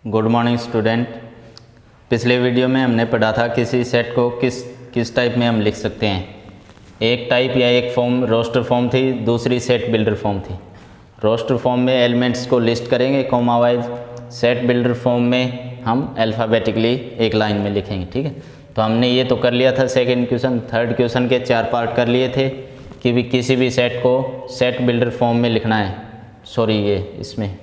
Good morning student. पिछले video में हमने पढ़ा था किसी सेट को किस टाइप में हम लिख सकते हैं। एक टाइप या एक फॉर्म रोस्टर फॉर्म थी, दूसरी सेट बिल्डर फॉर्म थी। रोस्टर फॉर्म में एलिमेंट्स को लिस्ट करेंगे comma wise, set builder form में हम अल्फ़ाबेटिकली एक लाइन में लिखेंगे। ठीक है, तो हमने ये तो कर लिया था सेकंड क्वेश्चन। थर्ड क्वेश्चन के 4 पार्ट कर लिए थे कि भी किसी भी सेट को सेट बिल्डर फॉर्म में लिखना है, सॉरी ये इसमें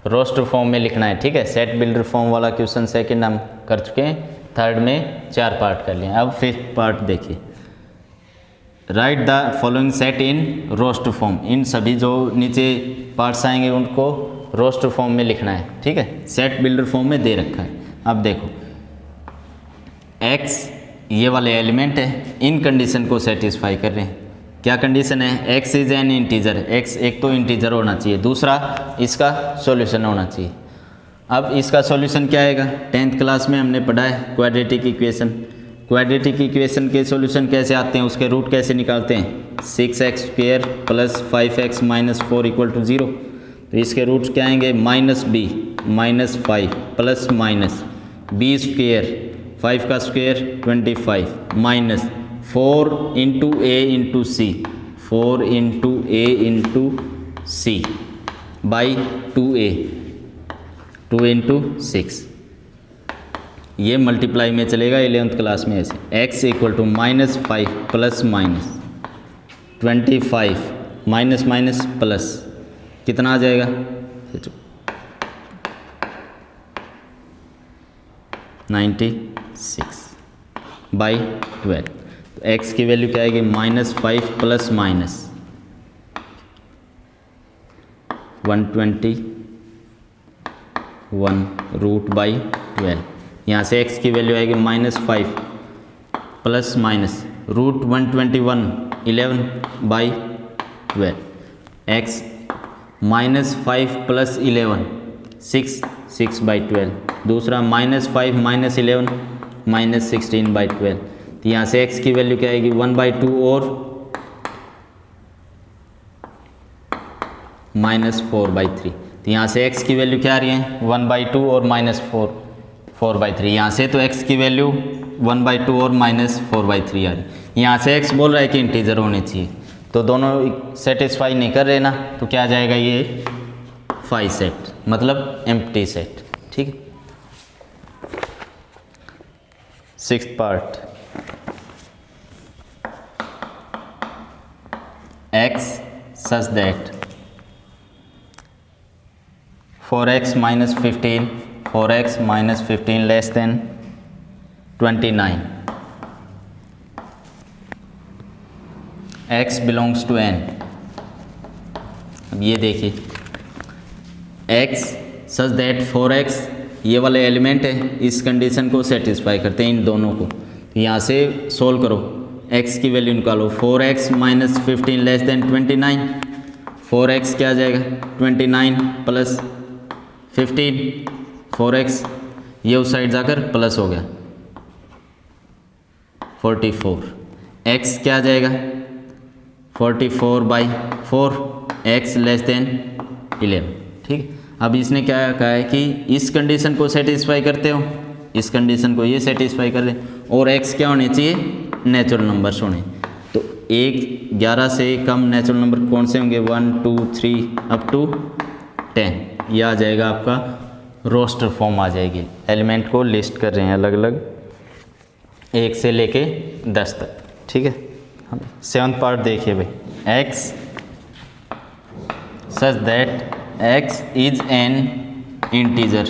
रोस्टर फॉर्म में लिखना है। ठीक है, सेट बिल्डर फॉर्म वाला क्वेश्चन सेकंड हम कर चुके हैं, थर्ड में 4 पार्ट कर लिए। अब फिफ्थ पार्ट देखिए, write the following set in roster form. इन सभी जो नीचे पार्ट्स आएंगे उनको रोस्टर फॉर्म में लिखना है। ठीक है, सेट बिल्डर फॉर्म में दे रखा है। अब देखो x ये वाले एलिमेंट है, इन कंडीशन को सेटिस्फाई कर रहे हैं। क्या कंडीशन है? x is an integer. x एक तो इंटीजर होना चाहिए, दूसरा इसका सॉल्यूशन होना चाहिए। अब इसका सॉल्यूशन क्या आएगा? 10th क्लास में हमने पढ़ा है क्वाड्रेटिक इक्वेशन। क्वाड्रेटिक इक्वेशन के सॉल्यूशन कैसे आते हैं, उसके रूट कैसे निकालते हैं? 6x² + 5x - 4 = 0। तो इसके रूट्स क्या आएंगे? -b -5 प्लस माइनस b², 5 का square 25 minus 4 × a × c, 4 × a × c by 2a, 2 × 6। ये मल्टीप्लाई में चलेगा 11th क्लास में ऐसे। x = -5 plus minus 25 minus minus plus कितना आ जाएगा? 96 बाई 12। तो x की वैल्यू क्या आएगी? -5 प्लस माइनस 121 √/12। यहाँ से x की वैल्यू आएगी -5 प्लस माइनस √121 11/12। x -5 plus 11 6/12। दूसरा -5 - 11 -16/12। तो यहाँ से x की वैल्यू क्या आएगी? 1/2 और -4/3। तो यहाँ से x की वैल्यू क्या आ रही है? 1/2 और -4/3। यहाँ से तो x की वैल्यू 1/2 और -4/3 आ रही है। यहाँ से x बोल रहा है कि इंटीजर होने चाहिए, तो दोनों सेटिस्फाई नहीं कर रहे ना, तो क्या आ जाएगा? ये फाई सेट, मतलब एम्प्टी सेट। ठीक है, 6th part, x such that 4x - 15 4x - 15 less than 29, x belongs to n। अब ये देखिए, x such that 4x ये वाले एलिमेंट है, इस कंडीशन को सेटिस्फाई करते हैं इन दोनों को। तो यहाँ से सोल्व करो, x की वैल्यू निकालो। 4x - 15 लेस देन 29, 4x क्या आ जाएगा? 29 प्लस 15, 4x ये उस साइड जाकर प्लस हो गया 44। x क्या आ जाएगा? 44/4, x लेस देन 11। ठीक है, अब इसने क्या कहा है कि इस कंडीशन को सेटिस्फाई करते हो, इस कंडीशन को ये सेटिस्फाई कर रहे हैं, और x क्या होने चाहिए? नेचुरल नंबर्स होने। तो 11 से कम नेचुरल नंबर कौन से होंगे? 1 2 3 अप टू 10। यह आ जाएगा आपका रोस्टर फॉर्म आ जाएगी। एलिमेंट को लिस्ट कर रहे हैं अलग अलग 1 से लेके 10 तक। ठीक है, हम 7th पार्ट देखिए भाई, x such that x is an integer.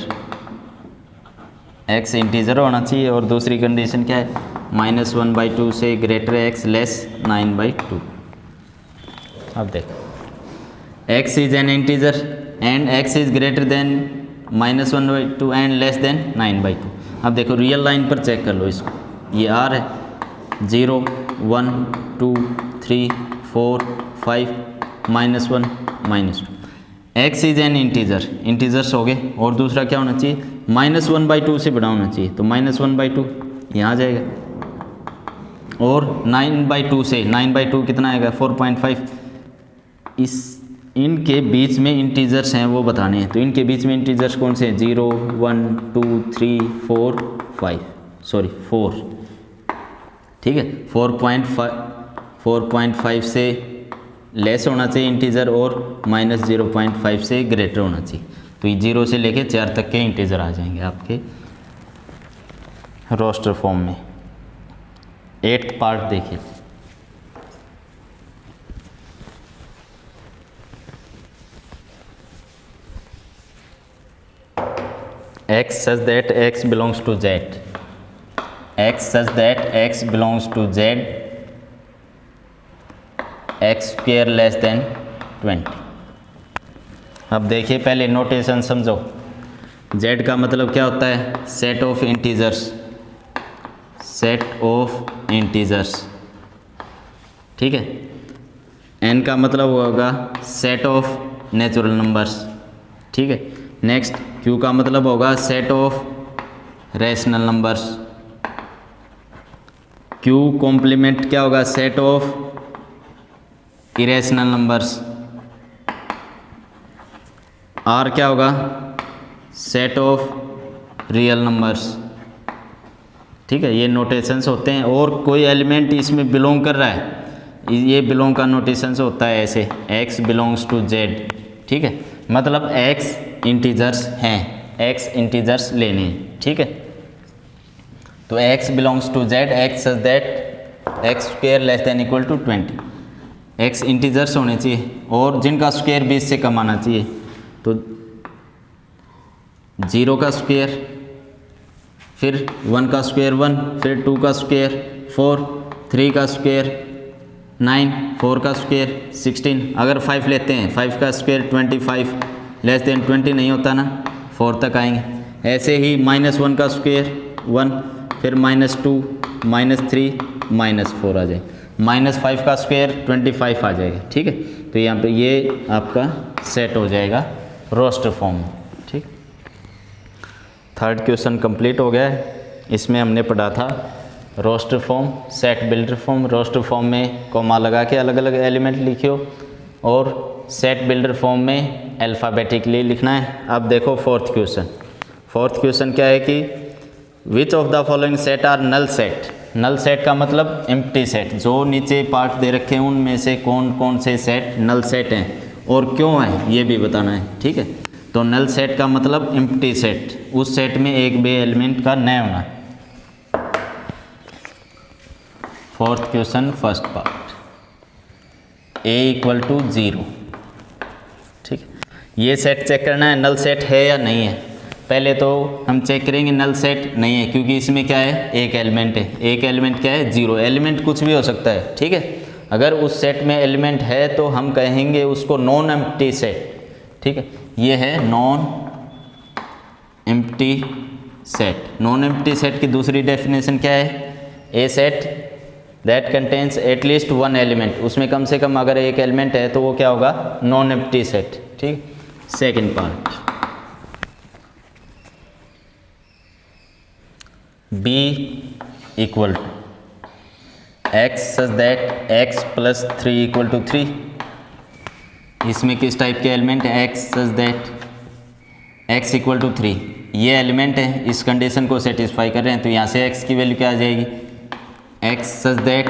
x integer होना चाहिए, और दूसरी कंडीशन क्या है? -1/2 से ग्रेटर x लेस 9/2। अब देखो, x is an integer and x is greater than -1/2 and less than 9/2। अब देखो रियल लाइन पर चेक कर लो इसको, ये r है, 0 1 2 3 4 5 -1 -2। x is an integer, integers हो गए, और दूसरा क्या होना चाहिए? -1/2 से बड़ा होना चाहिए, तो -1/2 यहाँ आ जाएगा, और 9/2 से 9/2 कितना आएगा? 4.5। इस इनके बीच में इंटीजर्स हैं वो बताने हैं। तो इनके बीच में इंटीजर्स कौन से हैं? 0 1 2 3 4 5 सॉरी 4, ठीक है। 4.5 से लेस होना चाहिए इंटीजर और -0.5 से ग्रेटर होना चाहिए। तो ये 0 से लेके 4 तक के इंटीजर आ जाएंगे आपके रोस्टर फॉर्म में। 8th पार्ट देखिए। x such that x belongs to z, x such that x belongs to z, x square less than 20। अब देखिए पहले नोटेशन समझो। z का मतलब क्या होता है? Set of integers, set of integers, ठीक है। n का मतलब होगा सेट ऑफ नेचुरल नंबर्स, ठीक है। नेक्स्ट q का मतलब होगा set of rational numbers, q complement क्या होगा? Set of irrational numbers. r क्या होगा? सेट ऑफ रियल नंबर्स, ठीक है। ये नोटेशंस होते हैं। और कोई एलिमेंट इसमें बिलोंग कर रहा है, ये बिलोंग का नोटेशंस होता है ऐसे, x बिलोंग्स टू z, ठीक है। मतलब x इंटीजर्स हैं, x इंटीजर्स लेने हैं, ठीक है। तो x belongs to z, x such that x square less than equal to 20। x integers होने चाहिए और जिनका स्क्वायर 20 से कम आना चाहिए। तो 0 का स्क्वायर, फिर 1 का स्क्वायर 1, फिर 2 का स्क्वायर 4, 3 का स्क्वायर 9, 4 का स्क्वायर 16। अगर 5 लेते हैं, 5 का स्क्वायर 25, लेस देन 20 नहीं होता ना, 4 तक आएंगे। ऐसे ही -1 का स्क्वायर 1, फिर -2, -3, -4 आ जाए। -5 का स्क्वायर 25 आ जाएगा, ठीक है। तो यहाँ पे ये आपका सेट हो जाएगा रोस्टर फॉर्म में, ठीक। 3rd क्वेश्चन कंप्लीट हो गया है। इसमें हमने पढ़ा था roster form, set builder form. Roster form में कॉमा लगा के अलग अलग एलिमेंट लिखियो और सेट बिल्डर फॉर्म में अल्फ़ाबेटिकली लिखना है। अब देखो 4th क्वेश्चन। 4th क्वेश्चन क्या है कि which of the following set are null set. Null set का मतलब एम्प्टी सेट। जो नीचे पार्ट दे रखे हैं उनमें से कौन कौन से सेट नल सेट हैं और क्यों हैं ये भी बताना है, ठीक है। तो नल सेट का मतलब एम्प्टी सेट, उस सेट में एक भी एलिमेंट का न होना। 4th question first part, a = 0, ठीक है। ये सेट चेक करना है नल सेट है या नहीं है। पहले तो हम चेक करेंगे नल सेट नहीं है, क्योंकि इसमें क्या है? एक एलिमेंट है। एक एलिमेंट क्या है? 0। एलिमेंट कुछ भी हो सकता है, ठीक है। अगर उस सेट में एलिमेंट है तो हम कहेंगे उसको नॉन एम्प्टी सेट, ठीक है। ये है non empty set. Non empty set की दूसरी डेफिनेशन क्या है? A set that contains at least 1 element. उसमें कम से कम अगर एक एलिमेंट है तो वो क्या होगा? नॉन एम्प्टी सेट, ठीक। Second part, b = x such that x + 3 = 3। इसमें किस टाइप के एलिमेंट है? x such that x = 3। ये एलिमेंट है, इस कंडीशन को सेटिस्फाई कर रहे हैं। तो यहाँ से x की वैल्यू क्या आ जाएगी? x सच दैट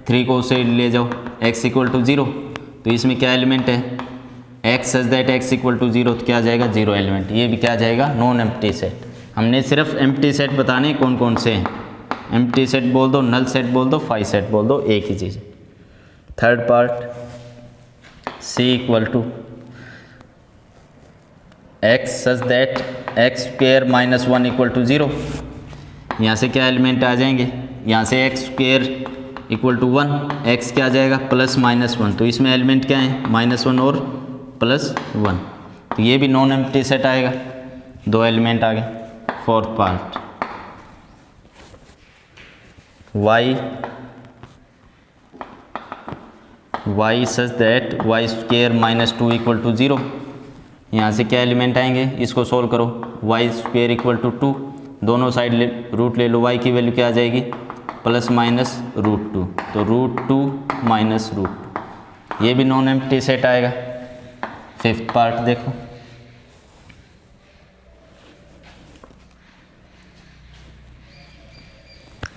3 को उसे ले जाओ, x = 0। तो इसमें क्या एलिमेंट है? x सच दैट x = 0, तो क्या आ जाएगा? 0 एलिमेंट। ये भी क्या आ जाएगा? Non empty set. हमने सिर्फ एम्प्टी सेट बताने कौन कौन से हैं। एम्प्टी सेट बोल दो, नल सेट बोल दो, फाई सेट बोल दो, एक ही चीज़। 3rd part, c = x such that x square -1 = 0। यहाँ से क्या एलिमेंट आ जाएंगे? यहाँ से x स्क्वायर = 1, x क्या आ जाएगा? +-1। तो इसमें एलिमेंट क्या है? -1 और +1। तो ये भी नॉन एम्प्टी सेट आएगा। 2 एलिमेंट आ गए। 4th part, y such that y square -2 = 0। यहाँ से क्या एलिमेंट आएंगे? इसको सोल्व करो। y स्क्वायर = 2, दोनों साइड रूट ले लो। y की वैल्यू क्या आ जाएगी? +-√2। तो √2 - √2, ये भी नॉन एम्प्टी सेट आएगा। फिफ्थ पार्ट देखो,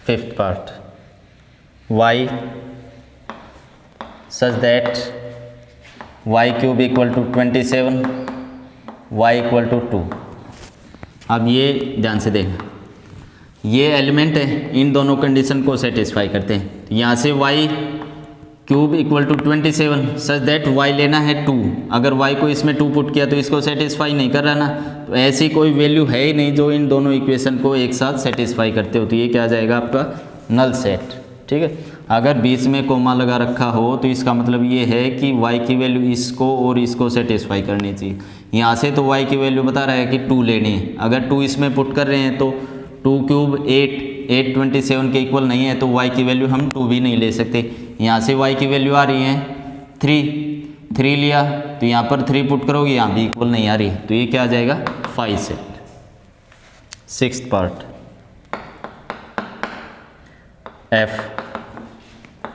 fifth part, y such that y cube equal to 27, y equal to 2। अब ये ध्यान से देखना, ये एलिमेंट है, इन दोनों कंडीशन को सेटिस्फाई करते हैं। यहाँ से y cube equal to 27 such that y लेना है 2। अगर y को इसमें 2 पुट किया तो इसको सेटिस्फाई नहीं कर रहा ना, तो ऐसी कोई वैल्यू है ही नहीं जो इन दोनों इक्वेशन को एक साथ सेटिस्फाई करते हो, तो ये क्या आ जाएगा आपका नल सेट। ठीक है, अगर बीच में कोमा लगा रखा हो तो इसका मतलब ये है कि y की वैल्यू इसको और इसको सेटिस्फाई करनी चाहिए। यहाँ से तो y की वैल्यू बता रहा है कि 2 लेनी है, अगर 2 इसमें पुट कर रहे हैं तो 2 क्यूब 8 27 के इक्वल नहीं है, तो y की वैल्यू हम 2 भी नहीं ले सकते। यहाँ से y की वैल्यू आ रही है 3 लिया तो यहाँ पर 3 पुट करोगे, यहाँ भी इक्वल नहीं आ रही, तो ये क्या आ जाएगा 5 set. Sixth part, f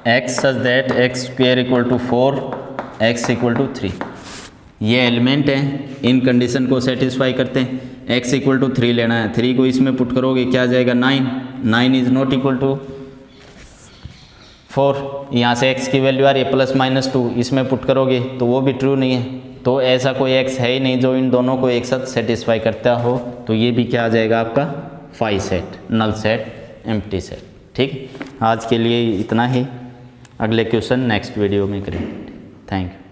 x such that x square equal to 4 x equal to 3। ये एलिमेंट हैं, इन कंडीशन को सेटिस्फाई करते हैं। x इक्वल टू 3 लेना है, 3 को इसमें पुट करोगे क्या आ जाएगा 9 इज नॉट इक्वल टू 4। यहाँ से x की वैल्यू आ रही है +-2, इसमें पुट करोगे तो वो भी ट्रू नहीं है, तो ऐसा कोई x है ही नहीं जो इन दोनों को एक साथ सेटिस्फाई करता हो, तो ये भी क्या आ जाएगा आपका 5 set, null set, empty set. ठीक, आज के लिए इतना ही, अगले क्वेश्चन नेक्स्ट वीडियो में करेंगे। Thank you.